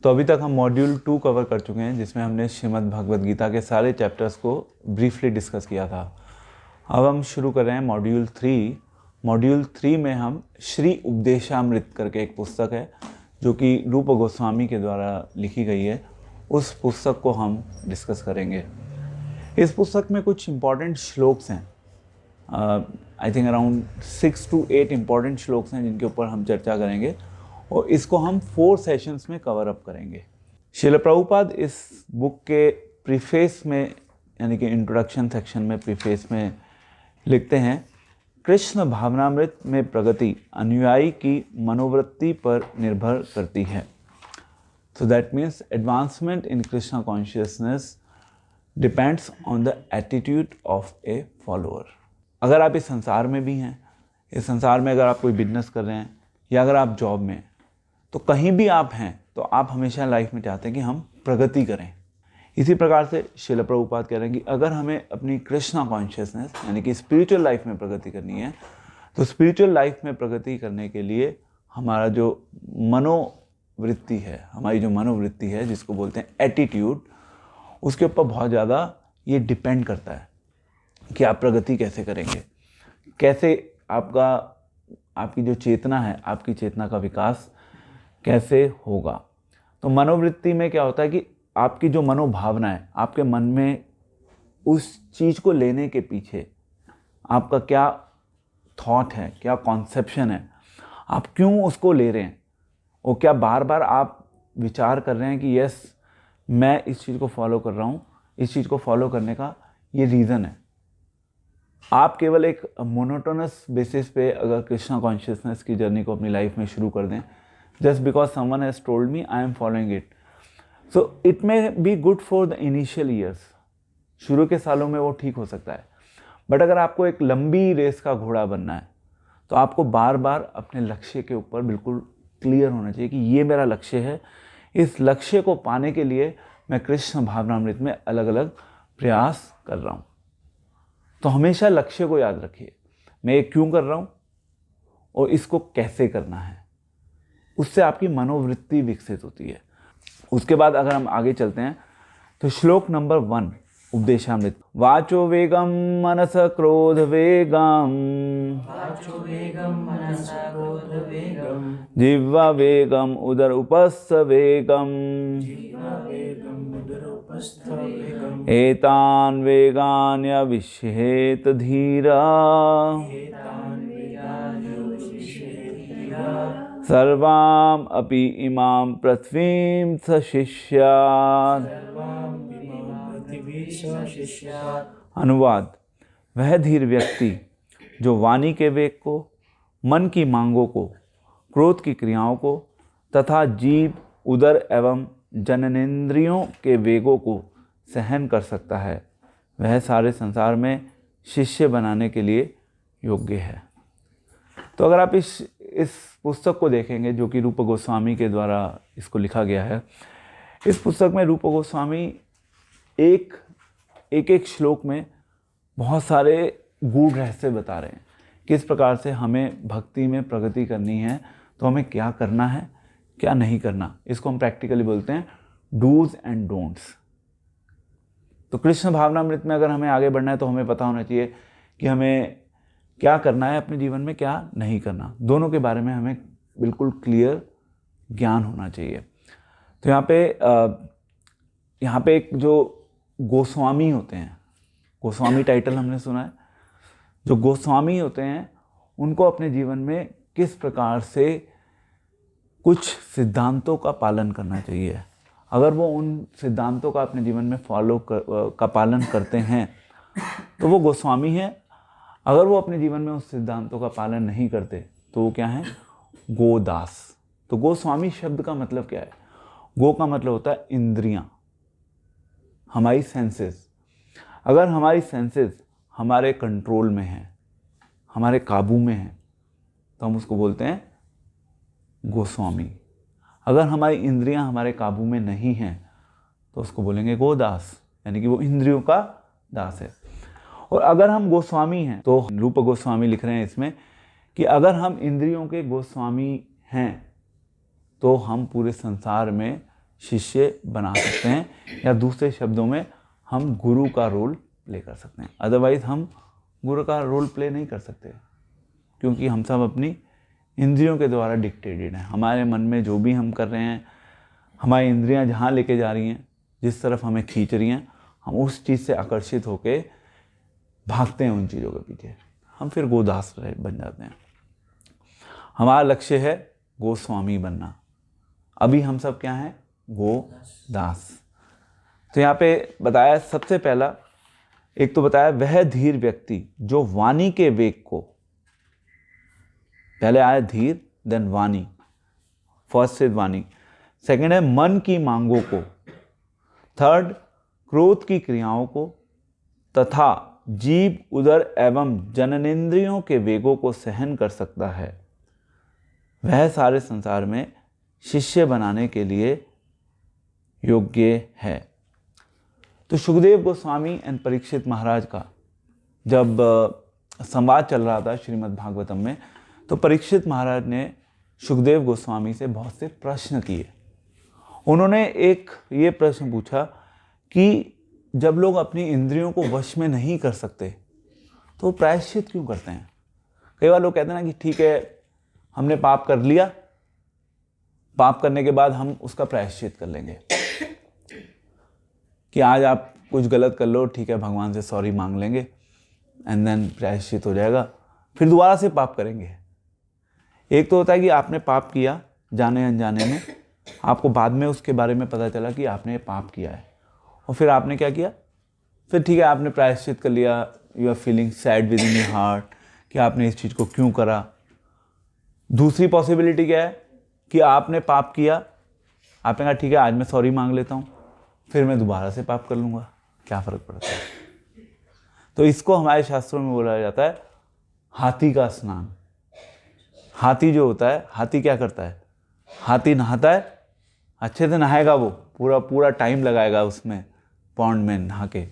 तो अभी तक हम मॉड्यूल 2 कवर कर चुके हैं, जिसमें हमने श्रीमद् भगवद गीता के सारे चैप्टर्स को ब्रीफली डिस्कस किया था। अब हम शुरू कर रहे हैं मॉड्यूल 3। मॉड्यूल 3 में हम श्री उपदेशामृत करके एक पुस्तक है जो कि रूप गोस्वामी के द्वारा लिखी गई है, उस पुस्तक को हम डिस्कस करेंगे। इस पुस्तक में कुछ इम्पॉर्टेंट श्लोक्स हैं, I think around 6 to 8 important shlokas हैं जिनके ऊपर हम चर्चा करेंगे और इसको हम 4 सेशंस में कवर अप करेंगे। श्रील प्रभुपाद इस बुक के प्रीफेस में, यानी कि इंट्रोडक्शन सेक्शन में प्रीफेस में लिखते हैं, कृष्ण भावनामृत में प्रगति अनुयायी की मनोवृत्ति पर निर्भर करती है। So that means advancement in Krishna consciousness depends on the attitude of A follower. अगर आप इस संसार में भी हैं, इस संसार में अगर आप कोई बिजनेस कर रहे हैं या अगर आप जॉब में हैं, तो कहीं भी आप हैं तो आप हमेशा लाइफ में चाहते हैं कि हम प्रगति करें। इसी प्रकार से श्रील प्रभुपाद कह रहे हैं कि अगर हमें अपनी कृष्णा कॉन्शियसनेस यानी कि स्पिरिचुअल लाइफ में प्रगति करनी है, तो स्पिरिचुअल लाइफ में प्रगति करने के लिए हमारा जो मनोवृत्ति है, हमारी जो मनोवृत्ति है जिसको बोलते हैं एटीट्यूड, उसके ऊपर बहुत ज़्यादा ये डिपेंड करता है कि आप प्रगति कैसे करेंगे, कैसे आपकी जो चेतना है, आपकी चेतना का विकास कैसे होगा। तो मनोवृत्ति में क्या होता है कि आपकी जो मनोभावना है, आपके मन में उस चीज़ को लेने के पीछे आपका क्या थॉट है, क्या कॉन्सेप्शन है, आप क्यों उसको ले रहे हैं और क्या बार बार आप विचार कर रहे हैं कि यस मैं इस चीज़ को फॉलो कर रहा हूँ, इस चीज़ को फॉलो करने का ये रीज़न है। आप केवल एक मोनोटोनस बेसिस पे अगर कृष्णा कॉन्शियसनेस की जर्नी को अपनी लाइफ में शुरू कर दें, just because someone has told me I am following it, so it may be good for the initial years, शुरू के सालों में वो ठीक हो सकता है। बट अगर आपको एक लंबी रेस का घोड़ा बनना है तो आपको बार बार अपने लक्ष्य के ऊपर बिल्कुल क्लियर होना चाहिए कि ये मेरा लक्ष्य है, इस लक्ष्य को पाने के लिए मैं कृष्ण भावनामृत में अलग अलग प्रयास कर रहा हूँ। तो हमेशा लक्ष्य को याद रखिए, मैं ये क्यों कर रहा हूँ और इसको कैसे करना है, उससे आपकी मनोवृत्ति विकसित होती है। उसके बाद अगर हम आगे चलते हैं तो श्लोक नंबर 1 उपदेशामृत। वाचो वेगम मनस क्रोध वेगम, जिह्वा वेगम उदर उपस्थ वेगम, एतान वेगान यविष्येत धीरा, सर्वाम अपि इमाम पृथ्वीं सशिष्यात्। अनुवाद: वह धीर व्यक्ति जो वाणी के वेग को, मन की मांगों को, क्रोध की क्रियाओं को तथा जीव, उदर एवं जननेंद्रियों के वेगों को सहन कर सकता है, वह सारे संसार में शिष्य बनाने के लिए योग्य है। तो अगर आप इस पुस्तक को देखेंगे जो कि रूप गोस्वामी के द्वारा इसको लिखा गया है, इस पुस्तक में रूप गोस्वामी एक श्लोक में बहुत सारे गूढ़ रहस्य बता रहे हैं। किस प्रकार से हमें भक्ति में प्रगति करनी है, तो हमें क्या करना है, क्या नहीं करना, इसको हम प्रैक्टिकली बोलते हैं डूज एंड डोंट्स। तो कृष्ण भावनामृत में अगर हमें आगे बढ़ना है तो हमें पता होना चाहिए कि हमें क्या करना है अपने जीवन में, क्या नहीं करना, दोनों के बारे में हमें बिल्कुल क्लियर ज्ञान होना चाहिए। तो यहाँ पे एक जो गोस्वामी होते हैं, गोस्वामी टाइटल हमने सुना है, जो गोस्वामी होते हैं उनको अपने जीवन में किस प्रकार से कुछ सिद्धांतों का पालन करना चाहिए। अगर वो उन सिद्धांतों का अपने जीवन में का पालन करते हैं तो वो गोस्वामी हैं। अगर वो अपने जीवन में उस सिद्धांतों का पालन नहीं करते तो वो क्या है, गोदास। तो गोस्वामी शब्द का मतलब क्या है? गो का मतलब होता है इंद्रियां, हमारी सेंसेस। अगर हमारी सेंसेस हमारे कंट्रोल में हैं, हमारे काबू में हैं, तो हम उसको बोलते हैं गोस्वामी। अगर हमारी इंद्रियां हमारे काबू में नहीं हैं तो उसको बोलेंगे गोदास, यानी कि वो इंद्रियों का दास है। और अगर हम गोस्वामी हैं तो रूप गोस्वामी लिख रहे हैं इसमें कि अगर हम इंद्रियों के गोस्वामी हैं तो हम पूरे संसार में शिष्य बना सकते हैं, या दूसरे शब्दों में हम गुरु का रोल प्ले कर सकते हैं। अदरवाइज़ हम गुरु का रोल प्ले नहीं कर सकते, क्योंकि हम सब अपनी इंद्रियों के द्वारा डिक्टेटेड हैं। हमारे मन में जो भी हम कर रहे हैं, हमारी इंद्रियां जहाँ लेके जा रही हैं, जिस तरफ हमें खींच रही हैं, हम उस चीज़ से आकर्षित होके भागते हैं उन चीज़ों के पीछे। हम फिर गोदास बन जाते हैं। हमारा लक्ष्य है गोस्वामी बनना। अभी हम सब क्या हैं? गोदास। तो यहाँ पे बताया, सबसे पहला एक तो बताया वह धीर व्यक्ति जो वाणी के वेग को, पहले आया धीर, देन वाणी, फर्स्ट से वाणी, सेकंड है मन की मांगों को, थर्ड क्रोध की क्रियाओं को, तथा जीव, उदर एवं जननेंद्रियों के वेगों को सहन कर सकता है, वह सारे संसार में शिष्य बनाने के लिए योग्य है। तो सुखदेव गोस्वामी एंड परीक्षित महाराज का जब संवाद चल रहा था श्रीमद् भागवतम में, तो परीक्षित महाराज ने सुखदेव गोस्वामी से बहुत से प्रश्न किए। उन्होंने एक ये प्रश्न पूछा कि जब लोग अपनी इंद्रियों को वश में नहीं कर सकते तो प्रायश्चित क्यों करते हैं? कई बार लोग कहते हैं ना कि ठीक है, हमने पाप कर लिया, पाप करने के बाद हम उसका प्रायश्चित कर लेंगे, कि आज आप कुछ गलत कर लो, ठीक है, भगवान से सॉरी मांग लेंगे एंड देन प्रायश्चित हो जाएगा, फिर दोबारा से पाप करेंगे। एक तो होता है कि आपने पाप किया जाने अनजाने में, आपको बाद में उसके बारे में पता चला कि आपने पाप किया है, और फिर आपने क्या किया? फिर ठीक है, आपने प्रायश्चित कर लिया, you are feeling sad with in your heart कि आपने इस चीज़ को क्यों करा। दूसरी पॉसिबिलिटी क्या है कि आपने पाप किया, आपने कहा ठीक है, आज मैं सॉरी मांग लेता हूँ, फिर मैं दोबारा से पाप कर लूँगा, क्या फ़र्क पड़ता है? तो इसको हमारे शास्त्रों में बोला जाता है हाथी का स्नान। हाथी जो होता है, हाथी क्या करता है? हाथी नहाता है, अच्छे से नहाएगा, वो पूरा टाइम लगाएगा उसमें पॉन्ड में नहा के,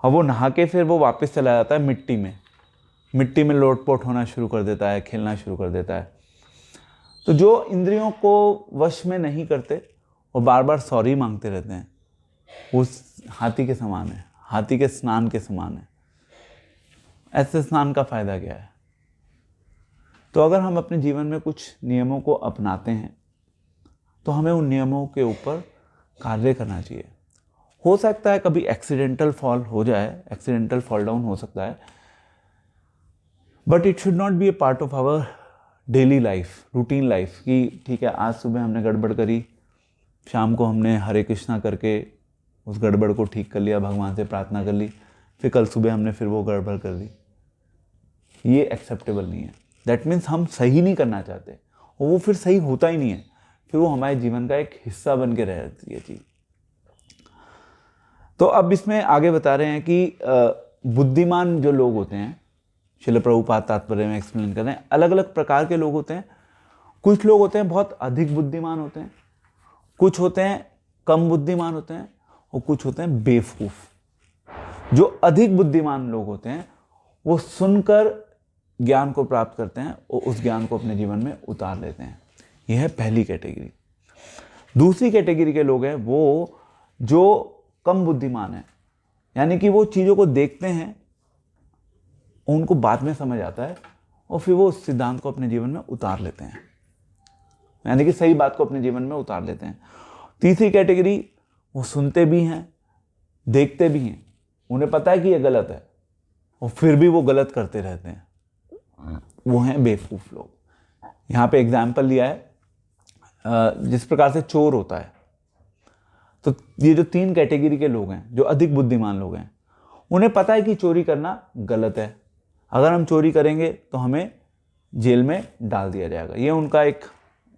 और वो नहा के फिर वो वापस चला जाता है मिट्टी में लोटपोट होना शुरू कर देता है, खेलना शुरू कर देता है। तो जो इंद्रियों को वश में नहीं करते और बार बार सॉरी मांगते रहते हैं, उस हाथी के समान है, हाथी के स्नान के समान है। ऐसे स्नान का फ़ायदा क्या है? तो अगर हम अपने जीवन में कुछ नियमों को अपनाते हैं तो हमें उन नियमों के ऊपर कार्य करना चाहिए। हो सकता है कभी एक्सीडेंटल फॉल हो जाए, एक्सीडेंटल फॉल डाउन हो सकता है, but it should not be a part of our daily life, routine life, कि ठीक है, आज सुबह हमने गड़बड़ करी, शाम को हमने हरे कृष्णा करके उस गड़बड़ को ठीक कर लिया, भगवान से प्रार्थना कर ली, फिर कल सुबह हमने फिर वो गड़बड़ कर दी। ये एक्सेप्टेबल नहीं है। दैट मीन्स हम सही नहीं करना चाहते और वो फिर सही होता ही नहीं है, फिर वो हमारे जीवन का एक हिस्सा बन के रहती है चीज़। तो अब इसमें आगे बता रहे हैं कि बुद्धिमान जो लोग होते हैं, श्रील प्रभुपाद तात्पर्य में एक्सप्लेन कर रहे हैं, अलग अलग प्रकार के लोग होते हैं। कुछ लोग होते हैं बहुत अधिक बुद्धिमान होते हैं, कुछ होते हैं कम बुद्धिमान होते हैं, और कुछ होते हैं बेवकूफ़। जो अधिक बुद्धिमान लोग होते हैं वो सुनकर ज्ञान को प्राप्त करते हैं और उस ज्ञान को अपने जीवन में उतार लेते हैं। यह है पहली कैटेगरी। दूसरी कैटेगरी के लोग हैं वो जो कम बुद्धिमान हैं, यानी कि वो चीज़ों को देखते हैं, उनको बाद में समझ आता है और फिर वो उस सिद्धांत को अपने जीवन में उतार लेते हैं, यानी कि सही बात को अपने जीवन में उतार लेते हैं। तीसरी कैटेगरी, वो सुनते भी हैं, देखते भी हैं, उन्हें पता है कि ये गलत है और फिर भी वो गलत करते रहते हैं, वो हैं बेवकूफ़ लोग। यहाँ पे एग्जाम्पल लिया है जिस प्रकार से चोर होता है। तो ये जो तीन कैटेगरी के लोग हैं, जो अधिक बुद्धिमान लोग हैं, उन्हें पता है कि चोरी करना गलत है, अगर हम चोरी करेंगे तो हमें जेल में डाल दिया जाएगा। ये उनका एक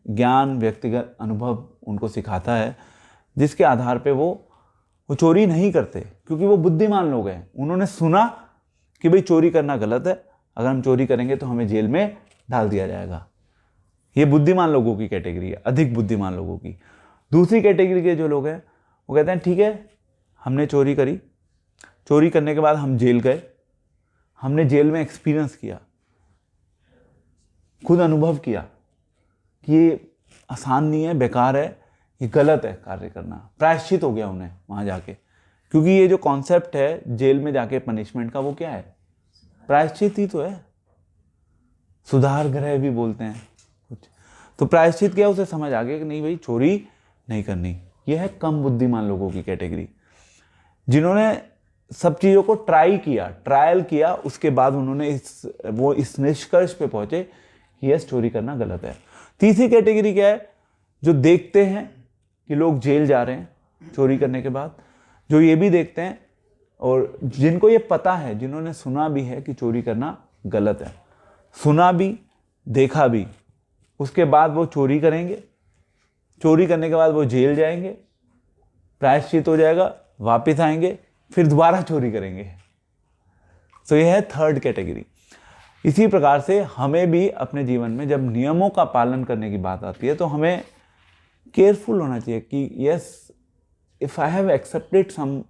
ज्ञान, व्यक्तिगत अनुभव उनको सिखाता है, जिसके आधार पे वो चोरी नहीं करते, क्योंकि वो बुद्धिमान लोग हैं। उन्होंने सुना कि भाई चोरी करना गलत है, अगर हम चोरी करेंगे तो हमें जेल में डाल दिया जाएगा। ये बुद्धिमान लोगों की कैटेगरी है, अधिक बुद्धिमान लोगों की। दूसरी कैटेगरी के जो लोग हैं वो कहते हैं ठीक है, हमने चोरी करी, चोरी करने के बाद हम जेल गए, हमने जेल में एक्सपीरियंस किया, खुद अनुभव किया कि ये आसान नहीं है, बेकार है, ये गलत है कार्य करना, प्रायश्चित हो गया उन्हें वहाँ जाके, क्योंकि ये जो कॉन्सेप्ट है जेल में जाके पनिशमेंट का, वो क्या है, प्रायश्चित ही तो है, सुधार गृह भी बोलते हैं कुछ। तो प्रायश्चित क्या, उसे समझ आ गया कि नहीं भाई चोरी नहीं करनी। यह है कम बुद्धिमान लोगों की कैटेगरी, जिन्होंने सब चीज़ों को ट्रायल किया, उसके बाद उन्होंने इस निष्कर्ष पे पहुंचे कि यस चोरी करना गलत है। तीसरी कैटेगरी क्या है, जो देखते हैं कि लोग जेल जा रहे हैं चोरी करने के बाद, जो ये भी देखते हैं और जिनको ये पता है, जिन्होंने सुना भी है कि चोरी करना गलत है, सुना भी देखा भी, उसके बाद वो चोरी करेंगे, चोरी करने के बाद वो जेल जाएंगे, प्रायश्चित हो जाएगा, वापस आएंगे, फिर दोबारा चोरी करेंगे। तो यह है थर्ड कैटेगरी। इसी प्रकार से हमें भी अपने जीवन में जब नियमों का पालन करने की बात आती है तो हमें केयरफुल होना चाहिए कि yes, if I have accepted some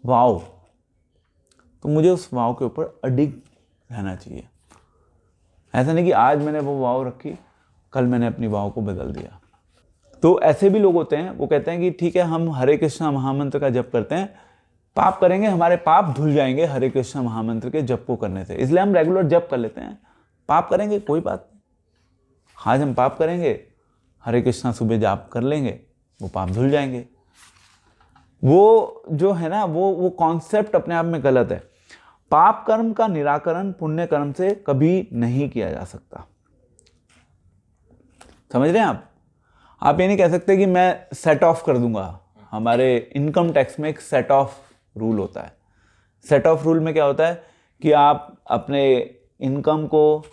vow, तो मुझे उस वाव के ऊपर अडिग रहना चाहिए। ऐसा नहीं कि आज मैंने वो वाव रखी, कल मैंने अपनी वाव को बदल दिया। तो ऐसे भी लोग होते हैं, वो कहते हैं कि ठीक है हम हरे कृष्णा महामंत्र का जप करते हैं, पाप करेंगे हमारे पाप धुल जाएंगे हरे कृष्णा महामंत्र के जप को करने से, इसलिए हम रेगुलर जप कर लेते हैं। पाप करेंगे कोई बात नहीं, आज हम पाप करेंगे, हरे कृष्णा सुबह जाप कर लेंगे, वो पाप धुल जाएंगे। वो जो है ना, वो कॉन्सेप्ट अपने आप में गलत है। पाप कर्म का निराकरण पुण्य कर्म से कभी नहीं किया जा सकता। समझ रहे हैं आप ये नहीं कह सकते कि मैं सेट ऑफ कर दूंगा। हमारे इनकम टैक्स में एक सेट ऑफ रूल होता है। सेट ऑफ रूल में क्या होता है कि आप अपने इनकम को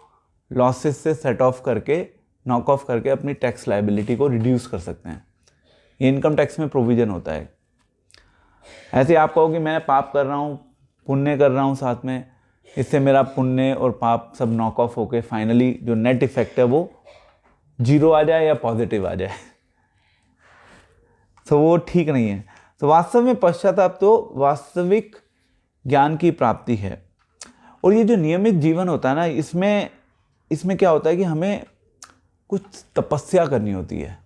लॉसेस से सेट ऑफ करके, नॉक ऑफ करके अपनी टैक्स लायबिलिटी को रिड्यूस कर सकते हैं। ये इनकम टैक्स में प्रोविजन होता है। ऐसे आप कहो कि मैं पाप कर रहा हूँ, पुण्य कर रहा हूँ साथ में, इससे मेरा पुण्य और पाप सब नॉक ऑफ होके फाइनली जो नेट इफेक्ट है वो जीरो आ जाए या पॉजिटिव आ जाए, तो वो ठीक नहीं है। तो वास्तव में पश्चाताप तो वास्तविक ज्ञान की प्राप्ति है। और ये जो नियमित जीवन होता है ना, इसमें क्या होता है कि हमें कुछ तपस्या करनी होती है।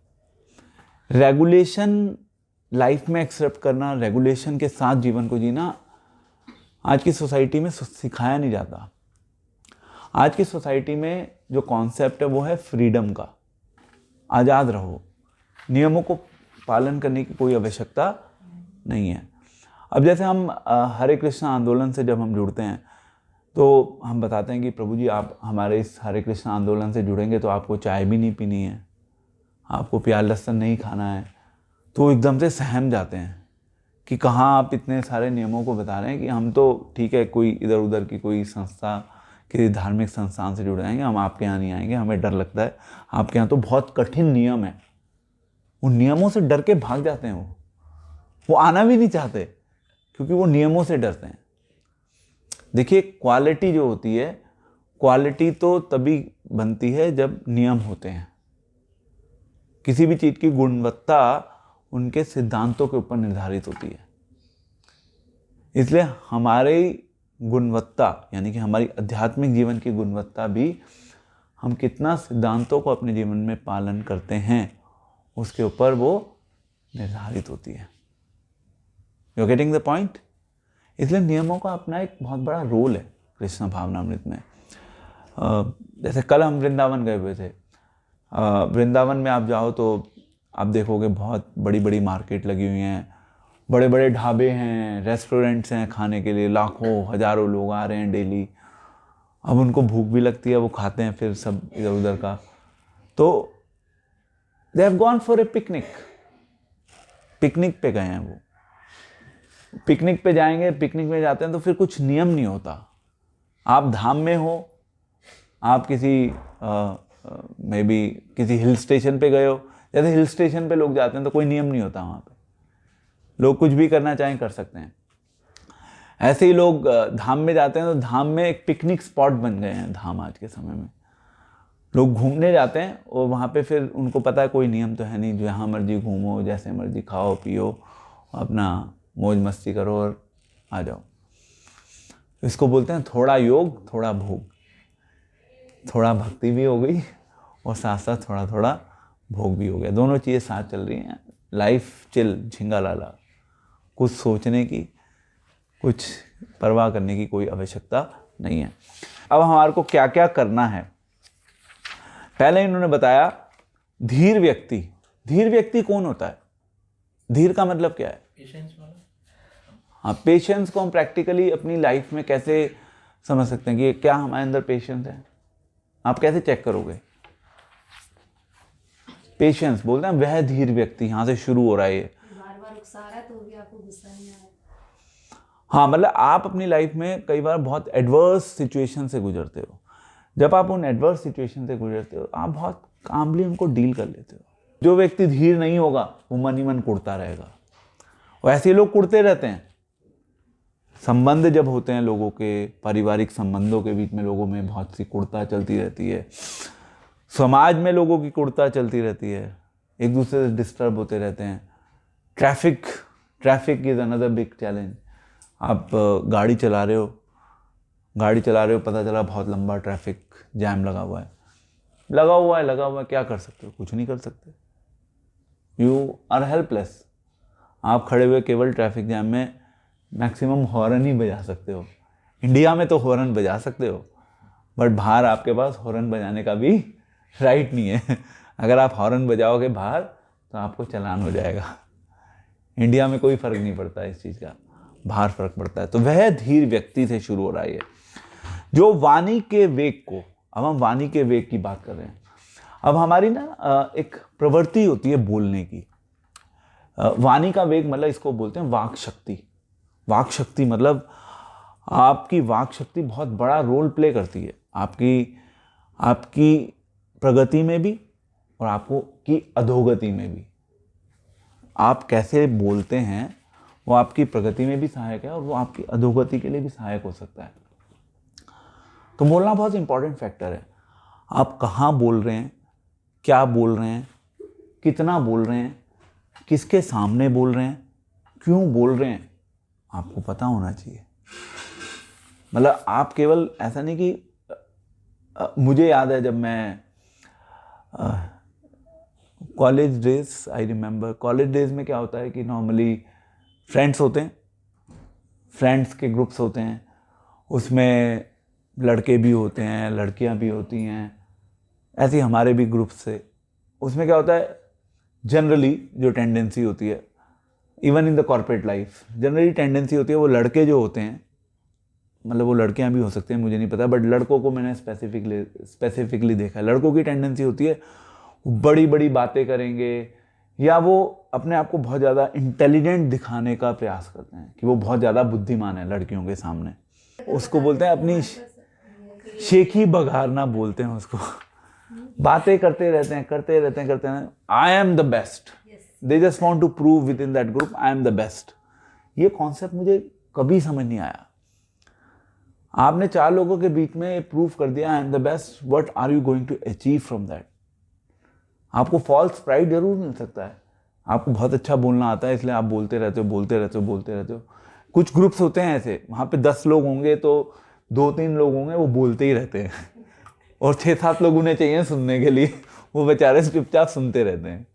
रेगुलेशन लाइफ में एक्सेप्ट करना, रेगुलेशन के साथ जीवन को जीना आज की सोसाइटी में सिखाया नहीं जाता। आज की सोसाइटी में जो कॉन्सेप्ट है वो है फ्रीडम का, आज़ाद रहो, नियमों को पालन करने की कोई आवश्यकता नहीं है। अब जैसे हम हरे कृष्णा आंदोलन से जब हम जुड़ते हैं तो हम बताते हैं कि प्रभु जी आप हमारे इस हरे कृष्णा आंदोलन से जुड़ेंगे तो आपको चाय भी नहीं पीनी है, आपको प्याज लहसुन नहीं खाना है। तो एकदम से सहम जाते हैं कि कहाँ आप इतने सारे नियमों को बता रहे हैं कि हम तो ठीक है कोई इधर उधर की कोई संस्था, किसी धार्मिक संस्थान से जुड़ जाएंगे, हम आपके यहाँ नहीं आएंगे, हमें डर लगता है, आपके यहाँ तो बहुत कठिन नियम है। उन नियमों से डर के भाग जाते हैं, वो आना भी नहीं चाहते क्योंकि वो नियमों से डरते हैं। देखिए क्वालिटी जो होती है, क्वालिटी तो तभी बनती है जब नियम होते हैं। किसी भी चीज़ की गुणवत्ता उनके सिद्धांतों के ऊपर निर्धारित होती है। इसलिए हमारी गुणवत्ता यानी कि हमारी आध्यात्मिक जीवन की गुणवत्ता भी हम कितना सिद्धांतों को अपने जीवन में पालन करते हैं उसके ऊपर वो निर्धारित होती है। You getting the point? इसलिए नियमों का अपना एक बहुत बड़ा रोल है कृष्ण भावनामृत में। जैसे कल हम वृंदावन गए हुए थे। वृंदावन में आप जाओ तो आप देखोगे बहुत बड़ी बड़ी मार्केट लगी हुई हैं, बड़े बड़े ढाबे हैं, रेस्टोरेंट्स हैं, खाने के लिए लाखों हजारों लोग आ रहे हैं डेली। अब उनको भूख भी लगती है, वो खाते हैं फिर सब इधर उधर का। तो they have gone for a picnic पे गए हैं वो। पिकनिक पे जाएंगे, पिकनिक में जाते हैं तो फिर कुछ नियम नहीं होता। आप धाम में हो, आप किसी मे बी किसी हिल स्टेशन पे गए हो, जैसे हिल स्टेशन पे लोग जाते हैं तो कोई नियम नहीं होता वहाँ पे, लोग कुछ भी करना चाहें कर सकते हैं। ऐसे ही लोग धाम में जाते हैं तो धाम में एक पिकनिक स्पॉट बन गए हैं। धाम आज के समय में लोग घूमने जाते हैं और वहाँ पे फिर उनको पता है कोई नियम तो है नहीं, जहाँ मर्जी घूमो, जैसे मर्जी खाओ पियो, अपना मौज मस्ती करो और आ जाओ। इसको बोलते हैं थोड़ा योग थोड़ा भोग। थोड़ा भक्ति भी हो गई और साथ साथ थोड़ा थोड़ा भोग भी हो गया। दोनों चीज़ें साथ चल रही हैं, लाइफ चिल, झिंगा लाला, कुछ सोचने की, कुछ परवाह करने की कोई आवश्यकता नहीं है। अब हमारे को क्या क्या करना है, पहले इन्होंने बताया धीर व्यक्ति। धीर व्यक्ति कौन होता है? धीर का मतलब क्या है? पेशेंस वाला। हाँ, पेशेंस को हम प्रैक्टिकली अपनी लाइफ में कैसे समझ सकते हैं कि क्या हमारे अंदर पेशेंस है? आप कैसे चेक करोगे? पेशेंस बोलते हैं वह धीर व्यक्ति, यहां से शुरू हो रहा है ये। बार बार उकसा रहा है तो भी आपको गुस्सा नहीं आ रहा। हाँ, मतलब आप अपनी लाइफ में कई बार बहुत एडवर्स सिचुएशन से गुजरते हो। जब आप उन एडवर्स सिचुएशन से गुजरते हो, आप बहुत कामली उनको डील कर लेते हो। जो व्यक्ति धीर नहीं होगा वो मन ही मन कुड़ता रहेगा, और ऐसे लोग कुड़ते रहते हैं। संबंध जब होते हैं लोगों के, पारिवारिक संबंधों के बीच में लोगों में बहुत सी कुड़ता चलती रहती है, समाज में लोगों की कुड़ता चलती रहती है, एक दूसरे से डिस्टर्ब होते रहते हैं। Traffic is another big challenge. आप गाड़ी चला रहे हो, पता चला बहुत लंबा ट्रैफिक जैम लगा हुआ है, क्या कर सकते हो? कुछ नहीं कर सकते। You are helpless. आप खड़े हुए केवल ट्रैफिक जैम में मैक्सिमम हॉर्न ही बजा सकते हो। इंडिया में तो हॉर्न बजा सकते हो, बट बाहर आपके पास हॉर्न बजाने का भी राइट नहीं है। अगर आप हॉर्न बजाओगे बाहर तो आपको चालान हो जाएगा। इंडिया में कोई फर्क नहीं पड़ता इस चीज़ का, बाहर फर्क पड़ता है। तो वह धीर व्यक्ति से शुरू हो रहा है जो वाणी के वेग को, अब हम वाणी के वेग की बात कर रहे हैं। अब हमारी ना एक प्रवृत्ति होती है बोलने की। वाणी का वेग मतलब इसको बोलते हैं वाक शक्ति। वाक शक्ति मतलब आपकी वाक शक्ति बहुत बड़ा रोल प्ले करती है आपकी प्रगति में भी और आपको की अधोगति में भी। आप कैसे बोलते हैं वो आपकी प्रगति में भी सहायक है और वो आपकी अधोगति के लिए भी सहायक हो सकता है। तो बोलना बहुत इंपॉर्टेंट फैक्टर है। आप कहाँ बोल रहे हैं, क्या बोल रहे हैं, कितना बोल रहे हैं, किसके सामने बोल रहे हैं, क्यों बोल रहे हैं, आपको पता होना चाहिए। मतलब आप केवल ऐसा नहीं कि मुझे याद है जब मैं कॉलेज डेज में क्या होता है कि नॉर्मली फ्रेंड्स होते हैं, फ्रेंड्स के ग्रुप्स होते हैं, उसमें लड़के भी होते हैं, लड़कियां भी होती हैं, ऐसे हमारे भी ग्रुप्स से। उसमें क्या होता है, जनरली जो टेंडेंसी होती है, even in the corporate life generally tendency होती है, वो लड़के जो होते हैं, मतलब वो लड़कियां भी हो सकते हैं, मुझे नहीं पता, बट लड़कों को मैंने स्पेसिफिकली देखा है। लड़कों की टेंडेंसी होती है बड़ी बड़ी बातें करेंगे, या वो अपने आप को बहुत ज़्यादा इंटेलिजेंट दिखाने का प्रयास करते हैं कि वो बहुत ज़्यादा बुद्धिमान है लड़कियों के सामने। उसको बोलते हैं अपनी शेखी बघारना बोलते हैं उसको। बातें करते रहते हैं। I am the best, they just want to prove with in that group I am the best. ये कॉन्सेप्ट मुझे कभी समझ नहीं आया। आपने 4 लोगों के बीच में प्रूव कर दिया I am the best, what are you going to achieve from that? आपको फॉल्स प्राइड जरूर मिल सकता है, आपको बहुत अच्छा बोलना आता है इसलिए आप बोलते रहते हो। कुछ ग्रुप्स होते हैं ऐसे, वहाँ पे 10 लोग होंगे तो 2-3 लोग होंगे वो बोलते ही रहते हैं और 6-7 लोग उन्हें चाहिए सुनने के लिए, वो बेचारे चुपचाप सुनते रहते हैं।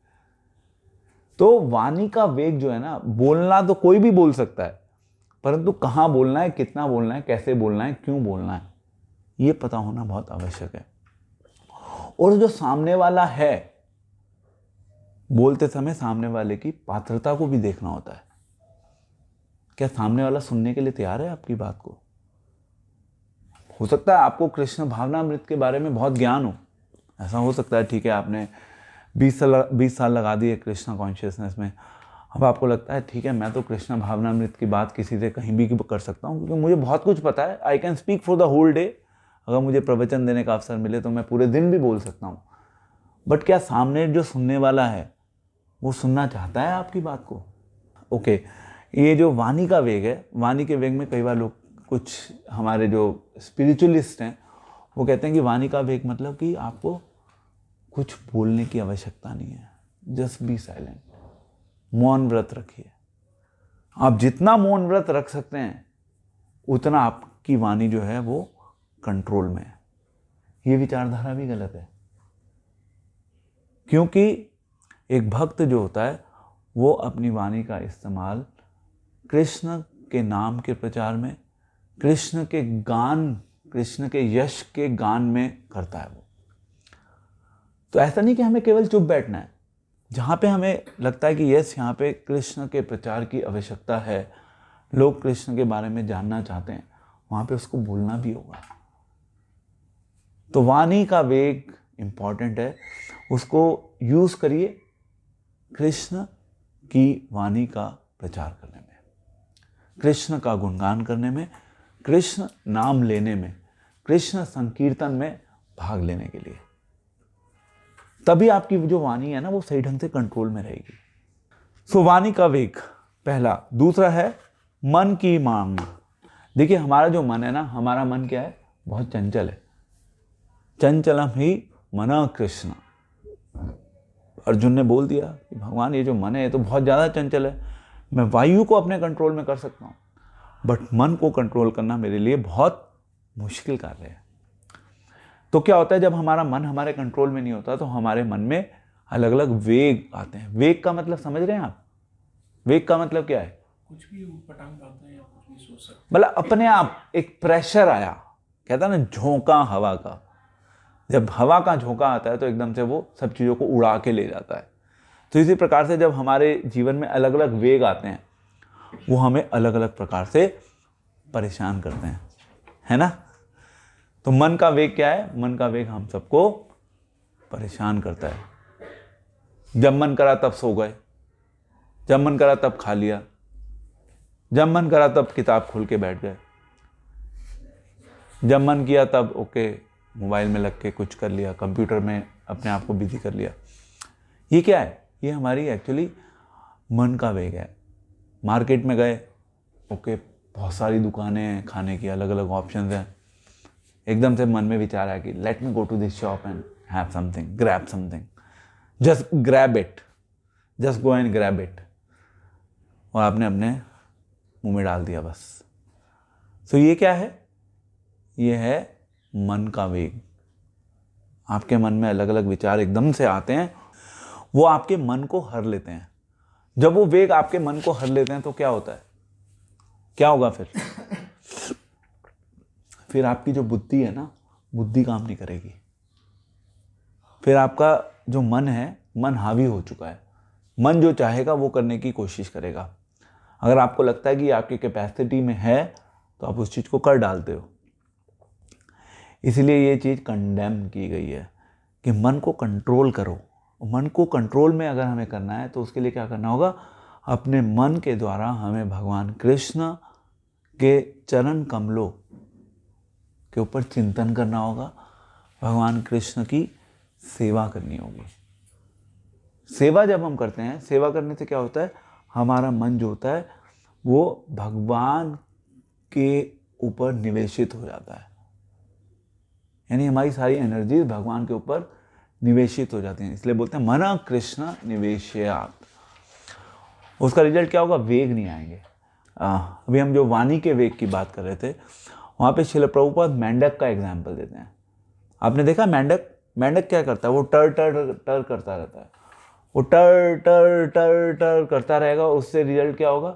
तो वाणी का वेग जो है ना, बोलना तो कोई भी बोल सकता है, परंतु कहाँ बोलना है, कितना बोलना है, कैसे बोलना है, क्यों बोलना है, ये पता होना बहुत आवश्यक है। और जो सामने वाला है, बोलते समय सामने वाले की पात्रता को भी देखना होता है। क्या सामने वाला सुनने के लिए तैयार है आपकी बात को? हो सकता है आपको कृष्ण भावनामृत के बारे में बहुत ज्ञान हो, ऐसा हो सकता है, ठीक है, आपने 20 साल लगा दिए कृष्णा कॉन्शियसनेस में, अब आपको लगता है ठीक है मैं तो कृष्णा भावनामृत की बात किसी से कहीं भी कर सकता हूँ क्योंकि मुझे बहुत कुछ पता है, I can speak for the whole day. अगर मुझे प्रवचन देने का अवसर मिले तो मैं पूरे दिन भी बोल सकता हूँ। बट क्या सामने जो सुनने वाला है वो सुनना चाहता है आपकी बात को? ओके, ये जो वाणी का वेग है, वाणी के वेग में कई बार लोग, कुछ हमारे जो स्पिरिचुअलिस्ट हैं वो कहते हैं कि वाणी का वेग मतलब कि आपको कुछ बोलने की आवश्यकता नहीं है, जस्ट बी साइलेंट, मौन व्रत रखिए। आप जितना मौन व्रत रख सकते हैं उतना आपकी वाणी जो है वो कंट्रोल में है। ये विचारधारा भी गलत है, क्योंकि एक भक्त जो होता है वो अपनी वाणी का इस्तेमाल कृष्ण के नाम के प्रचार में, कृष्ण के गान, कृष्ण के यश के गान में करता है वो। तो ऐसा नहीं कि हमें केवल चुप बैठना है। जहाँ पे हमें लगता है कि यस, यहाँ पे कृष्ण के प्रचार की आवश्यकता है, लोग कृष्ण के बारे में जानना चाहते हैं, वहाँ पे उसको बोलना भी होगा। तो वाणी का वेग इम्पॉर्टेंट है, उसको यूज़ करिए कृष्ण की वाणी का प्रचार करने में, कृष्ण का गुणगान करने में, कृष्ण नाम लेने में, कृष्ण संकीर्तन में भाग लेने के लिए। तभी आपकी जो वाणी है ना वो सही ढंग से कंट्रोल में रहेगी। सो वाणी का वेग पहला। दूसरा है मन की मांग। देखिए हमारा जो मन है ना, हमारा मन क्या है, बहुत चंचल है। चंचलम ही मना कृष्ण। अर्जुन ने बोल दिया कि भगवान ये जो मन है ये तो बहुत ज़्यादा चंचल है, मैं वायु को अपने कंट्रोल में कर सकता हूँ, बट मन को कंट्रोल करना मेरे लिए बहुत मुश्किल कार्य है। तो क्या होता है, जब हमारा मन हमारे कंट्रोल में नहीं होता तो हमारे मन में अलग अलग वेग आते हैं। वेग का मतलब समझ रहे हैं आप? वेग का मतलब क्या है? कुछ भी पटांग आता है या कुछ भी सोच सकते, मतलब अपने आप एक प्रेशर आया, कहता है ना झोंका हवा का। जब हवा का झोंका आता है तो एकदम से वो सब चीज़ों को उड़ा के ले जाता है। तो इसी प्रकार से जब हमारे जीवन में अलग अलग वेग आते हैं, वो हमें अलग अलग प्रकार से परेशान करते हैं, है ना। तो मन का वेग क्या है? मन का वेग हम सबको परेशान करता है। जब मन करा तब सो गए, जब मन करा तब खा लिया, जब मन करा तब किताब खोल के बैठ गए, जब मन किया तब ओके मोबाइल में लग के कुछ कर लिया, कंप्यूटर में अपने आप को बिजी कर लिया। ये क्या है? ये हमारी एक्चुअली मन का वेग है। मार्केट में गए, ओके बहुत सारी दुकानें हैं खाने की, अलग अलग ऑप्शंस हैं, एकदम से मन में विचार आया कि let me go to this shop and have something, grab something, just grab it, just go and grab it, और आपने अपने मुंह में डाल दिया बस। तो ये क्या है? ये है मन का वेग। आपके मन में अलग अलग विचार एकदम से आते हैं, वो आपके मन को हर लेते हैं। जब वो वेग आपके मन को हर लेते हैं तो क्या होता है, क्या होगा फिर आपकी जो बुद्धि है ना, बुद्धि काम नहीं करेगी। फिर आपका जो मन है, मन हावी हो चुका है। मन जो चाहेगा वो करने की कोशिश करेगा। अगर आपको लगता है कि आपकी कैपेसिटी में है तो आप उस चीज़ को कर डालते हो। इसलिए ये चीज़ कंडेम की गई है कि मन को कंट्रोल करो। मन को कंट्रोल में अगर हमें करना है तो उसके लिए क्या करना होगा? अपने मन के द्वारा हमें भगवान कृष्ण के चरण कमलों के ऊपर चिंतन करना होगा, भगवान कृष्ण की सेवा करनी होगी। सेवा जब हम करते हैं, सेवा करने से क्या होता है, हमारा मन जो होता है वो भगवान के ऊपर निवेशित हो जाता है। यानी हमारी सारी एनर्जी भगवान के ऊपर निवेशित हो जाती हैं। इसलिए बोलते हैं मना कृष्ण निवेशयात। उसका रिजल्ट क्या होगा? वेग नहीं आएंगे। अभी हम जो वाणी के वेग की बात कर रहे थे, वहाँ पे श्रील प्रभुपाद मेंढक का एग्जाम्पल देते हैं। आपने देखा मेंढक क्या करता है? वो टर टर टर करता रहता है। वो टर टर टर टर करता रहेगा, उससे रिजल्ट क्या होगा?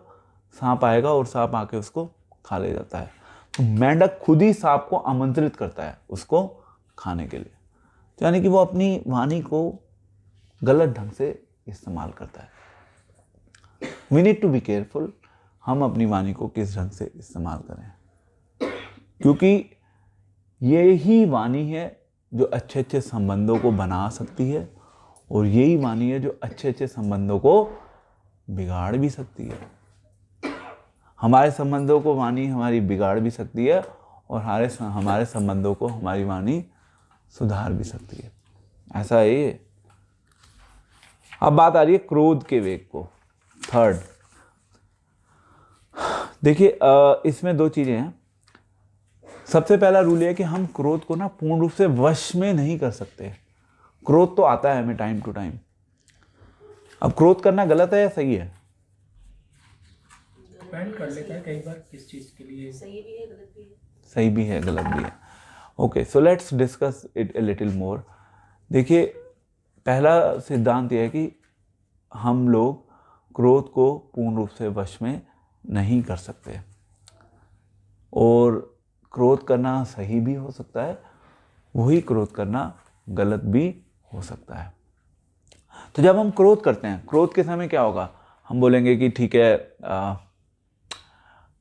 सांप आएगा और सांप आके उसको खा ले जाता है। तो मेंढक खुद ही सांप को आमंत्रित करता है उसको खाने के लिए। तो यानी कि वो अपनी वाणी को गलत ढंग से इस्तेमाल करता है। We need to be careful, हम अपनी वाणी को किस ढंग से इस्तेमाल करें, क्योंकि ये ही वाणी है जो अच्छे अच्छे संबंधों को बना सकती है, और यही वाणी है जो अच्छे अच्छे संबंधों को बिगाड़ भी सकती है। हमारे संबंधों को वाणी हमारी बिगाड़ भी सकती है, और हमारे संबंधों को हमारी वाणी सुधार भी सकती है। ऐसा है ये। अब बात आ रही है क्रोध के वेग को, थर्ड। देखिए इसमें दो चीजें हैं। सबसे पहला रूल ये है कि हम क्रोध को ना पूर्ण रूप से वश में नहीं कर सकते। क्रोध तो आता है हमें टाइम टू टाइम। अब क्रोध करना गलत है या सही है? डिपेंड कर लेता है कई बार किस चीज के लिए। सही भी है, गलत भी है। सही भी है, गलत भी है। Okay, so let's discuss it a little more. देखिए पहला सिद्धांत यह है कि हम लोग क्रोध को पूर्ण रूप से वश में नहीं कर सकते। और क्रोध करना सही भी हो सकता है, वही क्रोध करना गलत भी हो सकता है। तो जब हम क्रोध करते हैं, क्रोध के समय क्या होगा, हम बोलेंगे कि ठीक है,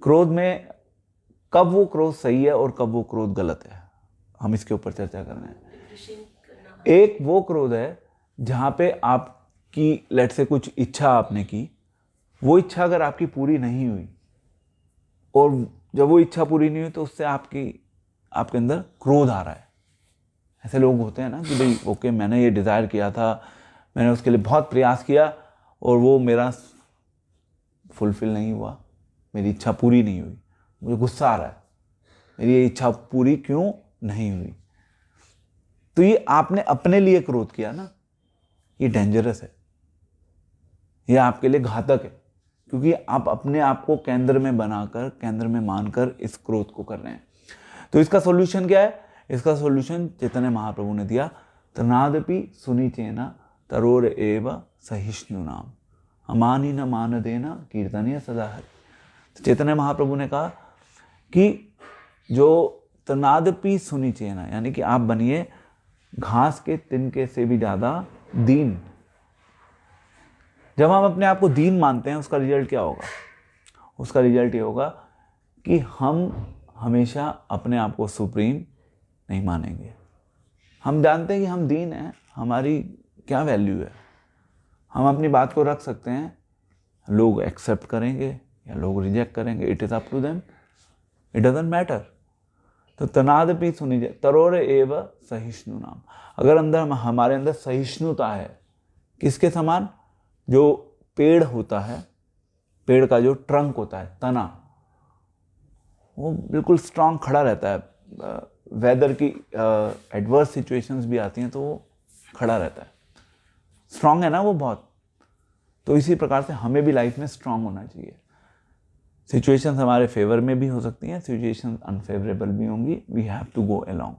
क्रोध में कब वो क्रोध सही है और कब वो क्रोध गलत है, हम इसके ऊपर चर्चा कर रहे हैं। एक वो क्रोध है जहाँ पे आपकी लेट से कुछ इच्छा आपने की, वो इच्छा अगर आपकी पूरी नहीं हुई, और जब वो इच्छा पूरी नहीं हुई तो उससे आपके अंदर क्रोध आ रहा है। ऐसे लोग होते हैं ना कि भाई ओके, मैंने ये डिज़ायर किया था, मैंने उसके लिए बहुत प्रयास किया और वो मेरा फुलफिल नहीं हुआ, मेरी इच्छा पूरी नहीं हुई, मुझे गुस्सा आ रहा है, मेरी ये इच्छा पूरी क्यों नहीं हुई। तो ये आपने अपने लिए क्रोध किया ना, ये डेंजरस है, ये आपके लिए घातक है, क्योंकि आप अपने आप को केंद्र में बनाकर, केंद्र में मानकर इस क्रोध को कर रहे हैं। तो इसका सॉल्यूशन क्या है? इसका सॉल्यूशन चैतन्य महाप्रभु ने दिया, तनादपि सुनिचेना तरोर एव सहिष्णुनाम अमानी न मान देना कीर्तनीय सदा हरि। तो चैतन्य महाप्रभु ने कहा कि जो तनादपि सुनिचेना, यानी कि आप बनिए घास के तिनके से भी ज़्यादा दीन। जब हम अपने आप को दीन मानते हैं, उसका रिजल्ट क्या होगा? उसका रिजल्ट ये होगा कि हम हमेशा अपने आप को सुप्रीम नहीं मानेंगे। हम जानते हैं कि हम दीन हैं, हमारी क्या वैल्यू है, हम अपनी बात को रख सकते हैं, लोग एक्सेप्ट करेंगे या लोग रिजेक्ट करेंगे, it is up to them, it doesn't matter. तो तनादपि सुनी जाए तरोर एव सहिष्णुनाम, अगर अंदर हमारे अंदर सहिष्णुता है, किसके समान? जो पेड़ होता है, पेड़ का जो ट्रंक होता है, तना, वो बिल्कुल स्ट्रांग खड़ा रहता है, वेदर की एडवर्स सिचुएशंस भी आती हैं तो वो खड़ा रहता है, स्ट्रांग है ना वो बहुत। तो इसी प्रकार से हमें भी लाइफ में स्ट्रांग होना चाहिए। सिचुएशंस हमारे फेवर में भी हो सकती हैं, सिचुएशंस अनफेवरेबल भी होंगी, we have to go along.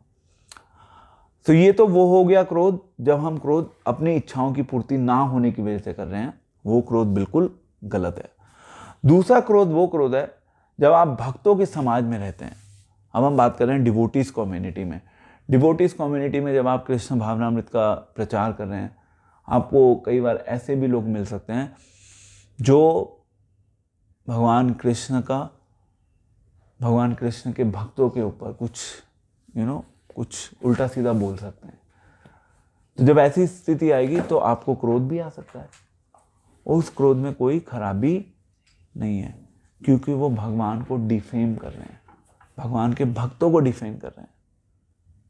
तो ये तो वो हो गया क्रोध, जब हम क्रोध अपनी इच्छाओं की पूर्ति ना होने की वजह से कर रहे हैं, वो क्रोध बिल्कुल गलत है। दूसरा क्रोध वो क्रोध है जब आप भक्तों के समाज में रहते हैं। अब हम बात कर रहे हैं डिवोटीज कम्युनिटी में। डिवोटीज कम्युनिटी में जब आप कृष्ण भावनामृत का प्रचार कर रहे हैं, आपको कई बार ऐसे भी लोग मिल सकते हैं जो भगवान कृष्ण के भक्तों के ऊपर कुछ कुछ उल्टा सीधा बोल सकते हैं। तो जब ऐसी स्थिति आएगी तो आपको क्रोध भी आ सकता है, और उस क्रोध में कोई खराबी नहीं है, क्योंकि वो भगवान को डिफेम कर रहे हैं, भगवान के भक्तों को डिफेम कर रहे हैं।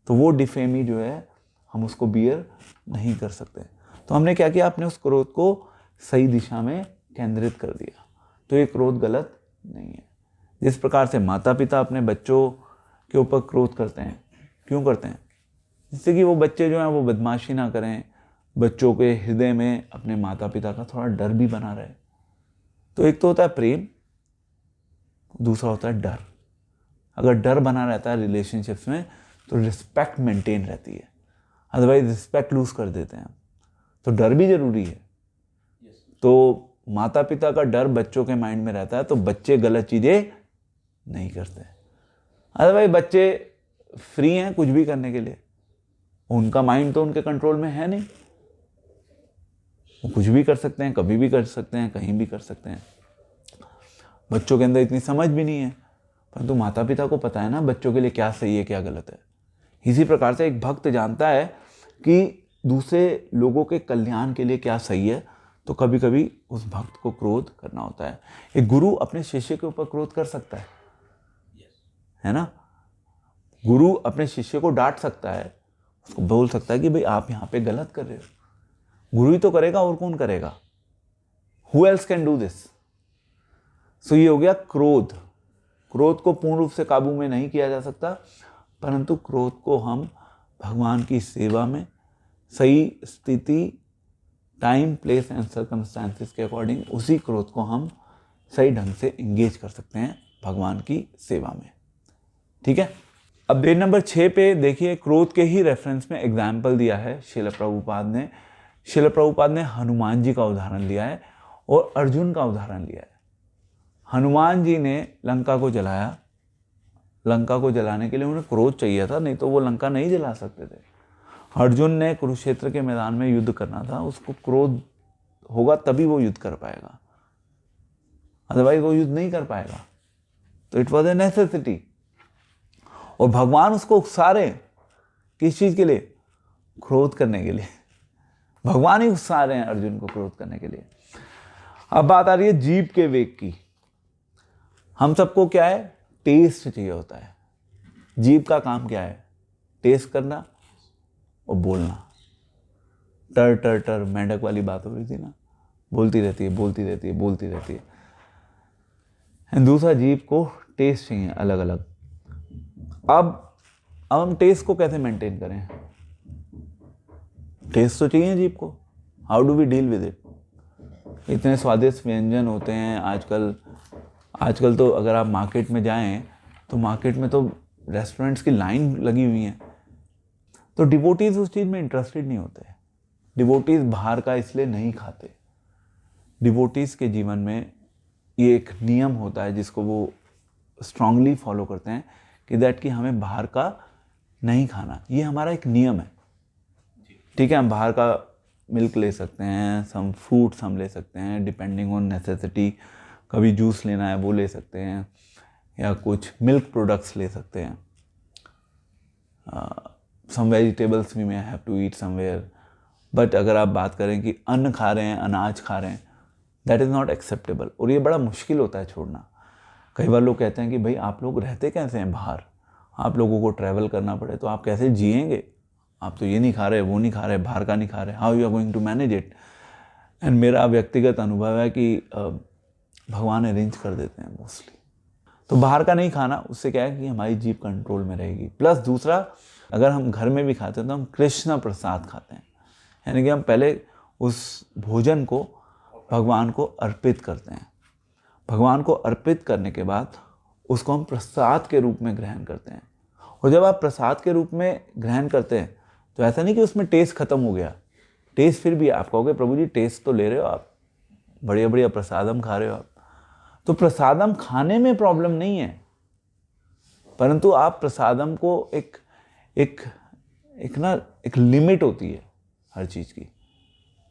तो वो डिफेमी जो है, हम उसको बियर नहीं कर सकते। तो हमने क्या किया, अपने उस क्रोध को सही दिशा में केंद्रित कर दिया। तो ये क्रोध गलत नहीं है। जिस प्रकार से माता पिता अपने बच्चों के ऊपर क्रोध करते हैं, क्यों करते हैं? जिससे कि वो बच्चे जो हैं वो बदमाशी ना करें, बच्चों के हृदय में अपने माता पिता का थोड़ा डर भी बना रहे। तो एक तो होता है प्रेम, दूसरा होता है डर। अगर डर बना रहता है रिलेशनशिप्स में तो रिस्पेक्ट मेंटेन रहती है, अदरवाइज रिस्पेक्ट लूज कर देते हैं। तो डर भी जरूरी है। तो माता पिता का डर बच्चों के माइंड में रहता है तो बच्चे गलत चीज़ें नहीं करते। अदरवाइज बच्चे फ्री हैं कुछ भी करने के लिए, उनका माइंड तो उनके कंट्रोल में है नहीं, वो कुछ भी कर सकते हैं, कभी भी कर सकते हैं, कहीं भी कर सकते हैं। बच्चों के अंदर इतनी समझ भी नहीं है, परंतु माता पिता को पता है ना बच्चों के लिए क्या सही है क्या गलत है। इसी प्रकार से एक भक्त जानता है कि दूसरे लोगों के कल्याण के लिए क्या सही है, तो कभी कभी उस भक्त को क्रोध करना होता है। एक गुरु अपने शिष्य के ऊपर क्रोध कर सकता है ना। गुरु अपने शिष्य को डांट सकता है, उसको बोल सकता है कि भाई आप यहाँ पे गलत कर रहे हो। गुरु ही तो करेगा, और कौन करेगा? Who else can do this? So ये हो गया क्रोध। क्रोध को पूर्ण रूप से काबू में नहीं किया जा सकता, परंतु क्रोध को हम भगवान की सेवा में सही स्थिति, टाइम, प्लेस एंड सर्कमस्टांसेस के अकॉर्डिंग उसी क्रोध को हम सही ढंग से एंगेज कर सकते हैं भगवान की सेवा में। ठीक है। अब पेज नंबर 6 पे देखिए, क्रोध के ही रेफरेंस में एग्जाम्पल दिया है शिल प्रभुपाद ने। शिल प्रभुपाद ने हनुमान जी का उदाहरण लिया है, और अर्जुन का उदाहरण लिया है। हनुमान जी ने लंका को जलाया, लंका को जलाने के लिए उन्हें क्रोध चाहिए था, नहीं तो वो लंका नहीं जला सकते थे। अर्जुन ने कुरुक्षेत्र के मैदान में युद्ध करना था, उसको क्रोध होगा तभी वो युद्ध कर पाएगा, अदरवाइज वो युद्ध नहीं कर पाएगा। तो इट वॉज ए नेसेसिटी। और भगवान उसको उकसा रहे किस चीज के लिए? क्रोध करने के लिए। भगवान ही उकसा रहे हैं अर्जुन को क्रोध करने के लिए। अब बात आ रही है जीभ के वेग की। हम सबको क्या है? टेस्ट चाहिए होता है। जीभ का काम क्या है? टेस्ट करना और बोलना। टर टर टर मेंढक वाली बात हो रही थी ना, बोलती रहती है, बोलती रहती है, बोलती रहती है। एंड दूसरा जीभ को टेस्ट चाहिए अलग अलग। अब हम टेस्ट को कैसे मेंटेन करें? टेस्ट तो चाहिए जीभ को। How do we deal with it? इतने स्वादिष्ट व्यंजन होते हैं आजकल तो अगर आप मार्केट में जाएं तो मार्केट में तो रेस्टोरेंट्स की लाइन लगी हुई है। तो डिवोटीज उस चीज़ में इंटरेस्टेड नहीं होते। डिवोटीज बाहर का इसलिए नहीं खाते। डिवोटीज के जीवन में ये एक नियम होता है जिसको वो स्ट्रांगली फॉलो करते हैं कि हमें बाहर का नहीं खाना। ये हमारा एक नियम है। ठीक है, हम बाहर का मिल्क ले सकते हैं, सम फ्रूट्स हम ले सकते हैं डिपेंडिंग ऑन नेसेसिटी। कभी जूस लेना है वो ले सकते हैं, या कुछ मिल्क प्रोडक्ट्स ले सकते हैं। Some vegetables we may have to eat somewhere. But अगर आप बात करें कि अन्न खा रहे हैं, अनाज खा रहे हैं, दैट इज़ नॉट एक्सेप्टेबल। और ये बड़ा मुश्किल होता है छोड़ना। कई बार लोग कहते हैं कि भाई आप लोग रहते कैसे हैं बाहर? आप लोगों को ट्रैवल करना पड़े तो आप कैसे जिएंगे? आप तो ये नहीं खा रहे, वो नहीं खा रहे, बाहर का नहीं खा रहे, how you are going to manage it? And मेरा व्यक्तिगत अनुभव है कि भगवान अरेंज कर देते हैं मोस्टली। तो बाहर का नहीं खाना, उससे क्या है कि हमारी जीभ कंट्रोल में रहेगी। प्लस दूसरा, अगर हम घर में भी खाते हैं तो हम कृष्ण प्रसाद खाते हैं, यानी कि हम पहले उस भोजन को भगवान को अर्पित करते हैं। भगवान को अर्पित करने के बाद उसको हम प्रसाद के रूप में ग्रहण करते हैं। और जब आप प्रसाद के रूप में ग्रहण करते हैं तो ऐसा नहीं कि उसमें टेस्ट खत्म हो गया। टेस्ट फिर भी, आप कहोगे प्रभु जी टेस्ट तो ले रहे हो आप, बढ़िया बढ़िया प्रसादम खा रहे हो आप, तो प्रसादम खाने में प्रॉब्लम नहीं है, परंतु आप प्रसादम को एक लिमिट होती है हर चीज़ की।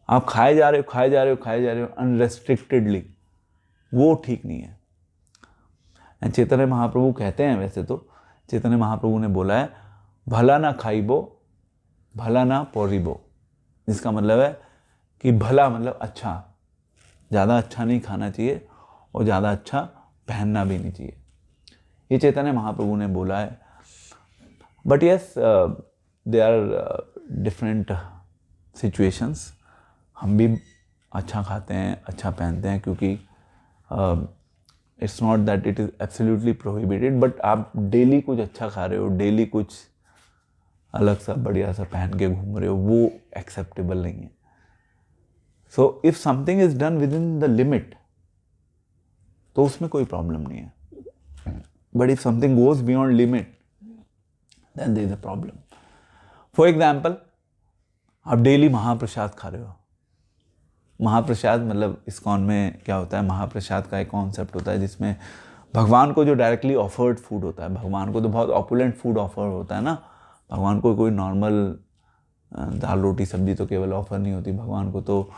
आप खाए जा रहे हो अनरेस्ट्रिक्टेडली, वो ठीक नहीं है। चैतन्य महाप्रभु कहते हैं, वैसे तो चैतन्य महाप्रभु ने बोला है भला ना खाइबो भला ना पौरिबो, जिसका मतलब है कि भला मतलब अच्छा, ज़्यादा अच्छा नहीं खाना चाहिए और ज़्यादा अच्छा पहनना भी नहीं चाहिए। ये चैतन्य महाप्रभु ने बोला है। But yes, they are different situations. हम भी अच्छा खाते हैं, अच्छा पहनते हैं, क्योंकि it's not that it is absolutely prohibited. But आप डेली कुछ अच्छा खा रहे हो, डेली कुछ अलग सा बढ़िया सा पहन के घूम रहे हो, वो एक्सेप्टेबल नहीं है। So if something is done with in the limit तो उसमें कोई प्रॉब्लम नहीं है। But if something goes beyond limit then there is a problem. For example, आप डेली महाप्रसाद खा रहे हो। महाप्रसाद मतलब इस्कॉन में क्या होता है, महाप्रसाद का एक कॉन्सेप्ट होता है जिसमें भगवान को जो डायरेक्टली ऑफर्ड फूड होता है, भगवान को तो बहुत ऑपुलेंट फूड ऑफर होता है ना। भगवान को कोई नॉर्मल दाल रोटी सब्जी तो केवल ऑफर नहीं होती, भगवान को तो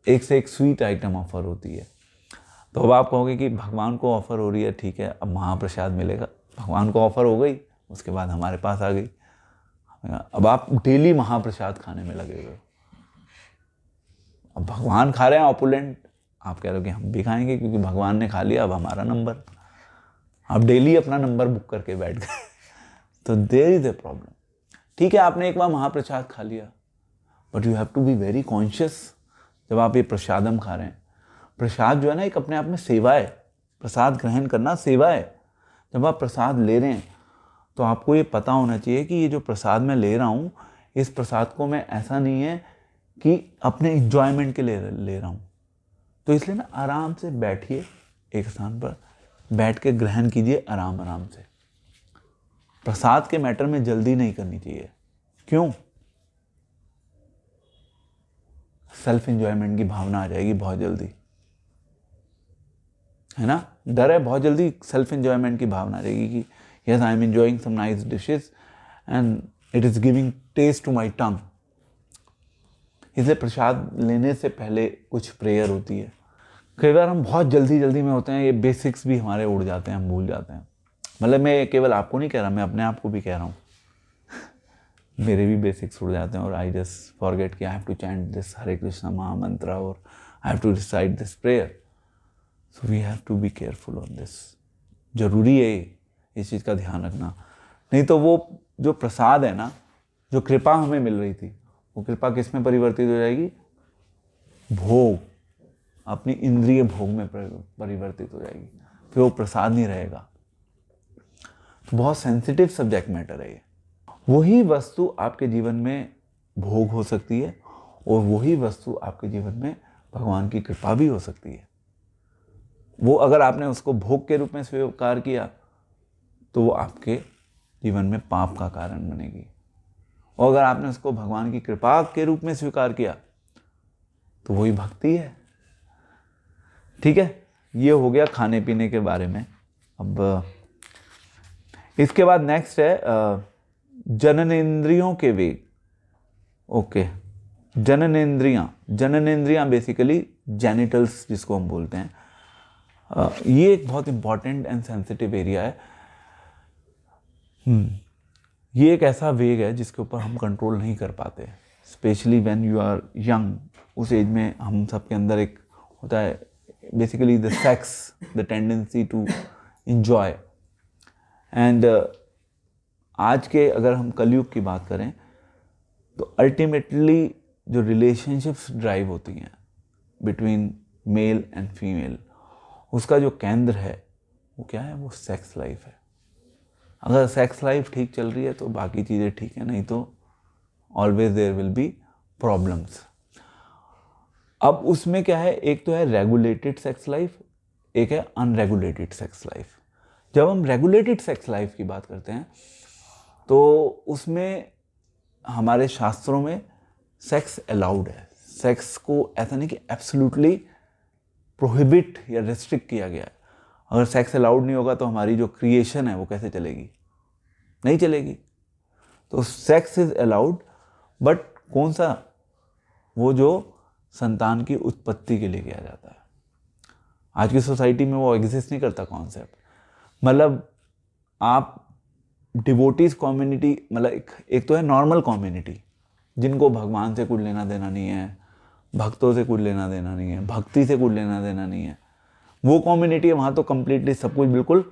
एक से एक स्वीट आइटम ऑफर होती है। तो अब आप कहोगे कि भगवान को ऑफर हो रही है, ठीक है, अब महाप्रसाद मिलेगा। भगवान को ऑफर हो गई, उसके बाद हमारे पास आ गई। अब आप डेली महाप्रसाद खाने में लगे हुए हो। अब भगवान खा रहे हैं ऑपुलेंट, आप कह रहे हो कि हम भी खाएंगे क्योंकि भगवान ने खा लिया, अब हमारा नंबर। आप डेली अपना नंबर बुक करके बैठ गए तो देयर इज ए प्रॉब्लम। ठीक है, आपने एक बार महाप्रसाद खा लिया, but you have to be very conscious जब आप ये प्रसादम खा रहे हैं। प्रसाद जो है ना, एक अपने आप में सेवा है। प्रसाद ग्रहण करना सेवा है। जब आप प्रसाद ले रहे हैं तो आपको ये पता होना चाहिए कि ये जो प्रसाद मैं ले रहा हूँ, इस प्रसाद को मैं ऐसा नहीं है कि अपने इंजॉयमेंट के लिए ले रहा हूँ। तो इसलिए ना आराम से बैठिए, एक स्थान पर बैठ के ग्रहण कीजिए आराम आराम से। प्रसाद के मैटर में जल्दी नहीं करनी चाहिए। क्यों? सेल्फ एंजॉयमेंट की भावना आ जाएगी बहुत जल्दी, है ना। डर है, बहुत जल्दी सेल्फ एंजॉयमेंट की भावना आ जाएगी कि yes I am enjoying some nice dishes and it is giving taste to my tongue. इसलिए प्रसाद लेने से पहले कुछ प्रेयर होती है। कई बार हम बहुत जल्दी में होते हैं, ये बेसिक्स भी हमारे उड़ जाते हैं, हम भूल जाते हैं। मतलब मैं केवल आपको नहीं कह रहा, मैं अपने आप को भी कह रहा हूँ, मेरे भी बेसिक्स उड़ जाते हैं और आई जस्ट फॉरगेट कि I have to chant this Hare Krishna महामंत्र और I have to recite this prayer. So we have to be careful on this. जरूरी है इस चीज़ का ध्यान रखना, नहीं तो वो जो प्रसाद है ना, जो कृपा हमें मिल रही थी, वो कृपा किस में परिवर्तित हो जाएगी? भोग, अपनी इंद्रिय भोग में परिवर्तित हो जाएगी, फिर वो प्रसाद नहीं रहेगा। तो बहुत सेंसिटिव सब्जेक्ट मैटर है ये। वही वस्तु आपके जीवन में भोग हो सकती है और वही वस्तु आपके जीवन में भगवान की कृपा भी हो सकती है। वो अगर आपने उसको भोग के रूप में स्वीकार किया तो वो आपके जीवन में पाप का कारण बनेगी, और अगर आपने उसको भगवान की कृपा के रूप में स्वीकार किया तो वही भक्ति है। ठीक है, ये हो गया खाने पीने के बारे में। अब इसके बाद नेक्स्ट है जननेंद्रियों के वेग। ओके, जननेंद्रियां बेसिकली जेनिटल्स जिसको हम बोलते हैं, ये एक बहुत इंपॉर्टेंट एंड सेंसिटिव एरिया है। ये एक ऐसा वेग है जिसके ऊपर हम कंट्रोल नहीं कर पाते, specially when you are young. उस एज में हम सब के अंदर एक होता है basically the sex, the tendency to enjoy. And आज के अगर हम कलयुग की बात करें तो अल्टीमेटली जो रिलेशनशिप्स ड्राइव होती हैं बिटवीन मेल एंड फीमेल, उसका जो केंद्र है वो क्या है? वो सेक्स लाइफ है। अगर सेक्स लाइफ ठीक चल रही है तो बाकी चीज़ें ठीक है, नहीं तो always there will be problems. अब उसमें क्या है, एक तो है रेगुलेटेड सेक्स लाइफ, एक है अनरेगुलेटेड सेक्स लाइफ। जब हम रेगुलेटेड सेक्स लाइफ की बात करते हैं तो उसमें हमारे शास्त्रों में सेक्स अलाउड है। सेक्स को ऐसा नहीं कि एब्सोल्युटली प्रोहिबिट या रिस्ट्रिक्ट किया गया है। अगर सेक्स अलाउड नहीं होगा तो हमारी जो क्रिएशन है वो कैसे चलेगी? नहीं चलेगी। तो सेक्स इज अलाउड, बट कौन सा? वो जो संतान की उत्पत्ति के लिए किया जाता है। आज की सोसाइटी में वो एग्जिस्ट नहीं करता कॉन्सेप्ट। मतलब आप डिवोटीज कम्युनिटी, मतलब एक तो है नॉर्मल कम्युनिटी जिनको भगवान से कुछ लेना देना नहीं है, भक्तों से कुछ लेना देना नहीं है, भक्ति से कुछ लेना देना नहीं है, वो कम्युनिटी है। वहाँ तो कंप्लीटली सब कुछ बिल्कुल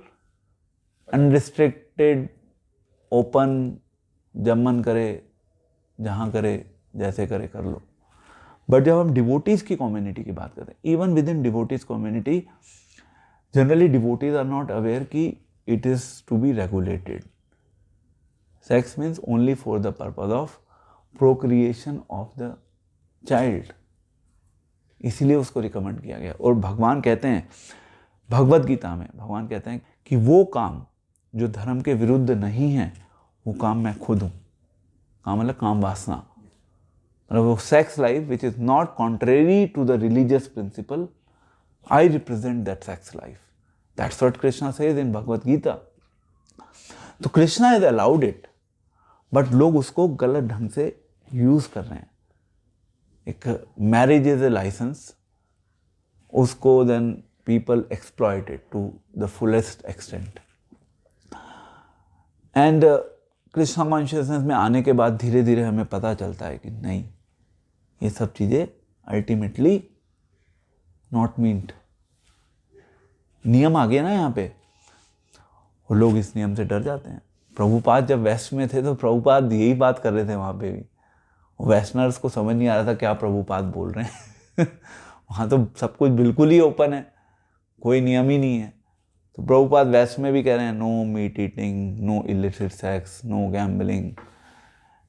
अनरिस्ट्रिक्टेड, ओपन, जब मन करे जहाँ करे जैसे करे कर लो। बट जब हम डिवोटीज की कम्युनिटी की बात करते हैं, even within devotees community, generally devotees are not aware कि it is to be regulated. Sex means only for the purpose of procreation of the child, इसीलिए उसको रिकमेंड किया गया। और भगवान कहते हैं भगवद गीता में, भगवान कहते हैं कि वो काम जो धर्म के विरुद्ध नहीं है वो काम मैं खुद हूँ। काम मतलब काम वासना, मतलब वो sex life which is not contrary to the religious principle, I represent that sex life. That's what Krishna says in Bhagavad Gita. तो Krishna is allowed it, but लोग उसको गलत ढंग से यूज कर रहे हैं। एक मैरिज इज ए लाइसेंस, उसको then people exploit it to the fullest extent. And Krishna consciousness में आने के बाद धीरे धीरे हमें पता चलता है कि नहीं, ये सब चीज़ें अल्टीमेटली नॉट मीन्ट। नियम आ गया ना यहाँ पे, और लोग इस नियम से डर जाते हैं। प्रभुपाद जब वेस्ट में थे तो प्रभुपाद यही बात कर रहे थे वहाँ पे भी। वेस्टर्नर्स को समझ नहीं आ रहा था क्या प्रभुपाद बोल रहे हैं। वहाँ तो सब कुछ बिल्कुल ही ओपन है, कोई नियम ही नहीं है। तो प्रभुपाद वेस्ट में भी कह रहे हैं no meat eating, no illicit sex, no gambling,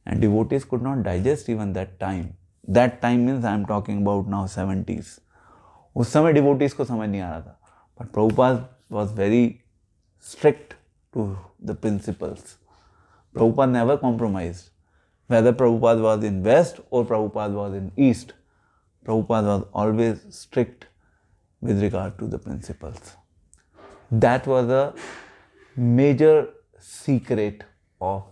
and devotees could not digest even that time. That time means I am talking about now 70s। उस समय डिवोटीज को समझ नहीं आ रहा था, but Prabhupada was very strict to the principles. Prabhupada never compromised. Whether Prabhupada was in West or Prabhupada was in East, Prabhupada was always strict with regard to the principles. That was a major secret of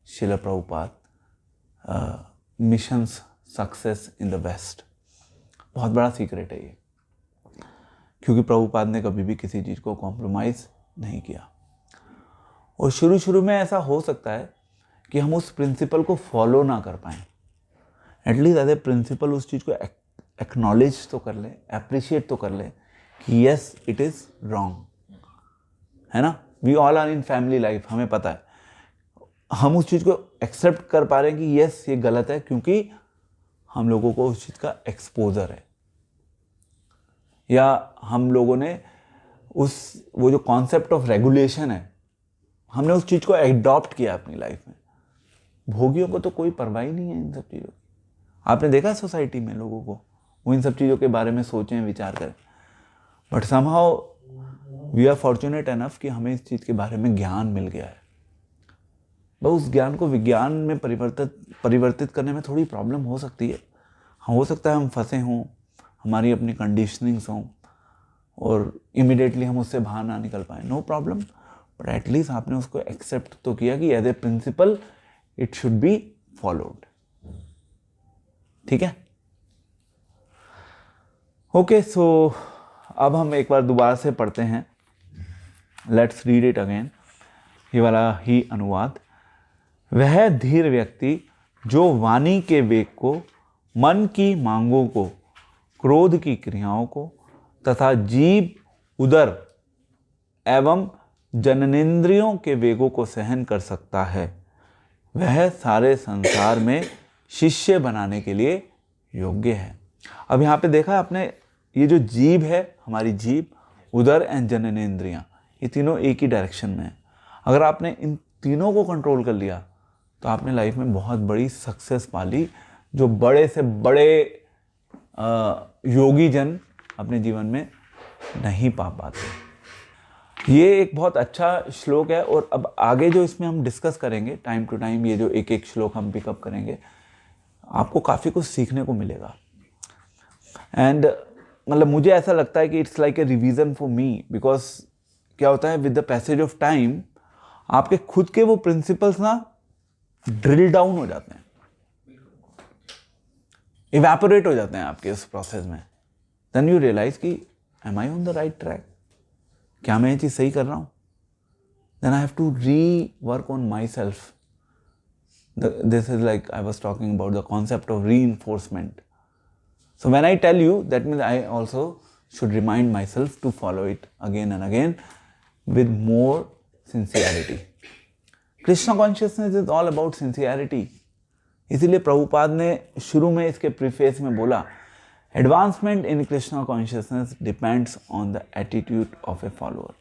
Srila Prabhupada mission's success in the West. बहुत बड़ा secret है ये, क्योंकि प्रभुपाद ने कभी भी किसी चीज़ को कॉम्प्रोमाइज़ नहीं किया. और शुरू में ऐसा हो सकता है कि हम उस प्रिंसिपल को फॉलो ना कर पाएँ. एटलीस्ट एज ए प्रिंसिपल उस चीज़ को एक्नॉलेज तो कर ले, अप्रिशिएट तो कर ले कि यस इट इज़ रॉन्ग, है ना. We all are in family life, हमें पता है, हम उस चीज़ को एक्सेप्ट कर पा रहे हैं कि यस ये गलत है, क्योंकि हम लोगों को उस चीज़ का एक्सपोजर है, या हम लोगों ने वो जो कॉन्सेप्ट ऑफ रेगुलेशन है, हमने उस चीज़ को एडॉप्ट किया अपनी लाइफ में. भोगियों को तो कोई परवाह ही नहीं है इन सब चीज़ों की. आपने देखा सोसाइटी में लोगों को, वो इन सब चीज़ों के बारे में सोचें, विचार करें. But somehow we are fortunate enough कि हमें इस चीज़ के बारे में ज्ञान मिल गया है. बस उस ज्ञान को विज्ञान में परिवर्तित करने में थोड़ी प्रॉब्लम हो सकती है. हो सकता है हम फंसे हों, हमारी अपनी कंडीशनिंग्स हों और इमिडिएटली हम उससे बाहर ना निकल पाए. नो प्रॉब्लम, बट एटलीस्ट आपने उसको एक्सेप्ट तो किया कि as a principle it should be followed. ठीक है. ओके, सो अब हम एक बार दोबारा से पढ़ते हैं. Let's read it again. ये वाला ही अनुवाद. वह धीर व्यक्ति जो वाणी के वेग को, मन की मांगों को, क्रोध की क्रियाओं को तथा जीभ, उदर एवं जननेंद्रियों के वेगों को सहन कर सकता है, वह सारे संसार में शिष्य बनाने के लिए योग्य है. अब यहाँ पे देखा आपने, ये जो जीभ है, हमारी जीभ, उदर एंड जननेंद्रियाँ, ये तीनों एक ही डायरेक्शन में है. अगर आपने इन तीनों को कंट्रोल कर लिया तो आपने लाइफ में बहुत बड़ी सक्सेस पा ली, जो बड़े से बड़े योगी जन अपने जीवन में नहीं पा पाते. ये एक बहुत अच्छा श्लोक है. और अब आगे जो इसमें हम डिस्कस करेंगे टाइम टू टाइम, ये जो एक एक श्लोक हम पिकअप करेंगे, आपको काफ़ी कुछ सीखने को मिलेगा. एंड मतलब मुझे ऐसा लगता है कि it's like a revision for me, because क्या होता है with the passage of time आपके खुद के वो प्रिंसिपल्स ना ड्रिल डाउन हो जाते हैं, इवेपोरेट हो जाते हैं आपके उस प्रोसेस में. देन यू रियलाइज कि am I on the right track, क्या मैं ये चीज़ सही कर रहा हूँ. Then I have to rework on myself. This is like I was talking about the concept of reinforcement. So when I tell you, that means I also should remind myself to follow it again and again with more sincerity. Krishna consciousness is all about sincerity. इसीलिए प्रभुपाद ने शुरू में इसके preface में बोला, advancement in Krishna consciousness depends on the attitude of a follower.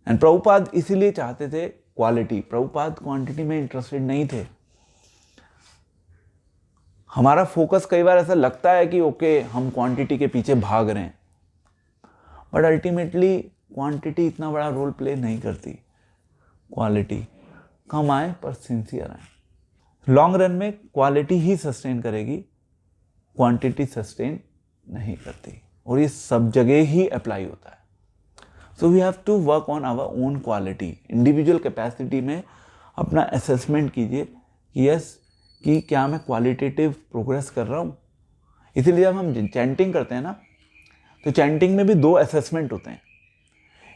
And Prabhupada इसीलिए चाहते थे क्वालिटी. प्रभुपाद क्वांटिटी में इंटरेस्टेड नहीं थे. हमारा फोकस कई बार ऐसा लगता है कि ओके हम क्वांटिटी के पीछे भाग रहे हैं, बट अल्टीमेटली क्वांटिटी इतना बड़ा रोल प्ले नहीं करती. क्वालिटी कम आए पर सिंसियर आए. लॉन्ग रन में क्वालिटी ही सस्टेन करेगी, क्वांटिटी सस्टेन नहीं करती. और ये सब जगह ही अप्लाई होता है. So we have to work on our own quality. Individual capacity में अपना असेसमेंट कीजिए कि यस कि क्या मैं क्वालिटेटिव प्रोग्रेस कर रहा हूँ. इसीलिए जब हम चैंटिंग करते हैं ना, तो चैंटिंग में भी दो असेसमेंट होते हैं.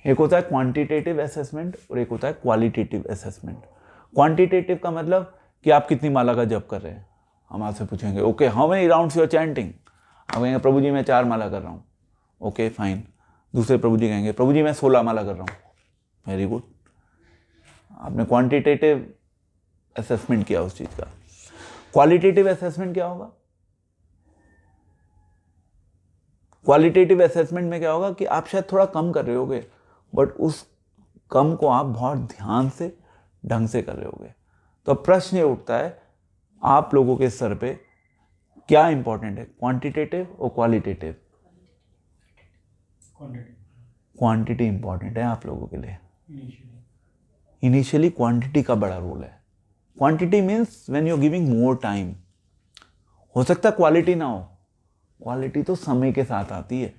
एक होता है क्वांटिटेटिव असेसमेंट और एक होता है क्वालिटेटिव असेसमेंट. क्वांटिटेटिव का मतलब कि आप कितनी माला का जप कर रहे हैं. हम आपसे पूछेंगे okay how many rounds you are chanting. आप कहेंगे प्रभु जी मैं 4 माला कर रहा हूँ. Okay fine. दूसरे प्रभु जी कहेंगे प्रभु जी मैं 16 माला कर रहा हूँ. Very good. आपने क्वांटिटेटिव असेसमेंट किया उस चीज़ का. क्वालिटेटिव असेसमेंट क्या होगा? क्वालिटेटिव असेसमेंट में क्या होगा कि आप शायद थोड़ा कम कर रहे होगे, बट उस कम को आप बहुत ध्यान से, ढंग से कर रहे होगे. तो अब प्रश्न ये उठता है आप लोगों के सर पे क्या इंपॉर्टेंट है, क्वांटिटेटिव और क्वालिटेटिव? क्वांटिटी इंपॉर्टेंट है आप लोगों के लिए. इनिशियली क्वांटिटी का बड़ा रोल है. Quantity means when you are giving more time. हो सकता है क्वालिटी ना हो, क्वालिटी तो समय के साथ आती है।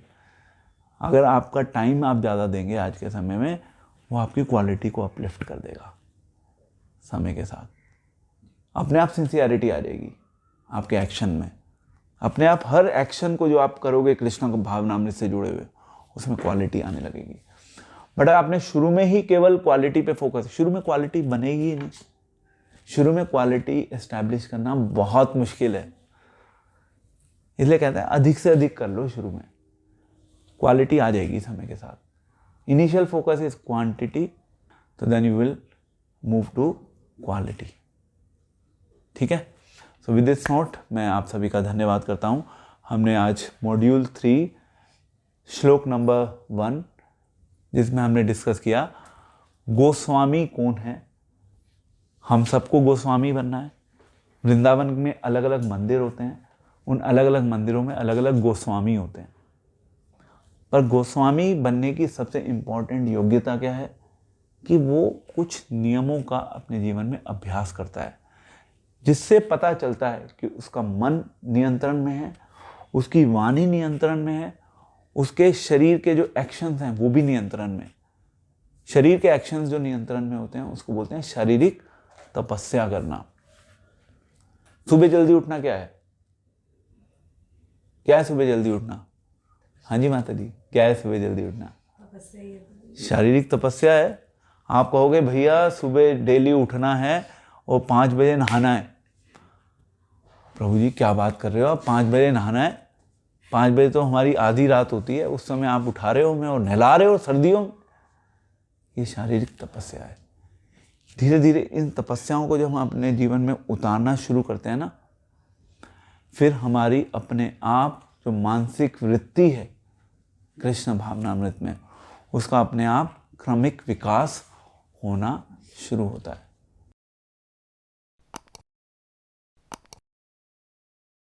अगर आपका टाइम आप ज़्यादा देंगे आज के समय में, वो आपकी क्वालिटी को अपलिफ्ट कर देगा समय के साथ। अपने आप सिंसियरिटी आ जाएगी आपके एक्शन में, अपने आप हर एक्शन को जो आप करोगे कृष्ण को भावनामृत से जुड़े हुए, उसमें क्वालिटी आने लगेगी। बट आपने शुरू में ही केवल क्वालिटी पे फोकस, शुरू में क्वालिटी बनेगी ही नहीं। शुरू में क्वालिटी एस्टैब्लिश करना बहुत मुश्किल है, इसलिए कहते हैं अधिक से अधिक कर लो। शुरू में क्वालिटी आ जाएगी समय के साथ। इनिशियल फोकस इज क्वांटिटी, तो then you will move to quality. ठीक है। सो विद दिस नोट मैं आप सभी का धन्यवाद करता हूँ। हमने आज मॉड्यूल 3 श्लोक नंबर 1, जिसमें हमने डिस्कस किया गोस्वामी कौन है। हम सबको गोस्वामी बनना है। वृंदावन में अलग अलग मंदिर होते हैं, उन अलग अलग मंदिरों में अलग अलग गोस्वामी होते हैं, पर गोस्वामी बनने की सबसे इम्पॉर्टेंट योग्यता क्या है कि वो कुछ नियमों का अपने जीवन में अभ्यास करता है, जिससे पता चलता है कि उसका मन नियंत्रण में है, उसकी वाणी नियंत्रण में है, उसके शरीर के जो एक्शंस हैं वो भी नियंत्रण में। शरीर के एक्शंस जो नियंत्रण में होते हैं उसको बोलते हैं शारीरिक तपस्या करना। सुबह जल्दी उठना क्या है? क्या है सुबह जल्दी उठना? हाँ जी माता जी, क्या है सुबह जल्दी उठना? तपस्या ही है। शारीरिक तपस्या है। आप कहोगे भैया सुबह डेली उठना है और 5 बजे नहाना है। प्रभु जी क्या बात कर रहे हो आप, 5 बजे नहाना है? 5 बजे तो हमारी आधी रात होती है, उस समय आप उठा रहे हो हमें और नहला रहे हो सर्दियों में। ये शारीरिक तपस्या है। धीरे धीरे इन तपस्याओं को जब हम अपने जीवन में उतारना शुरू करते हैं ना, फिर हमारी अपने आप जो मानसिक वृत्ति है कृष्ण भावनामृत में, उसका अपने आप क्रमिक विकास होना शुरू होता है।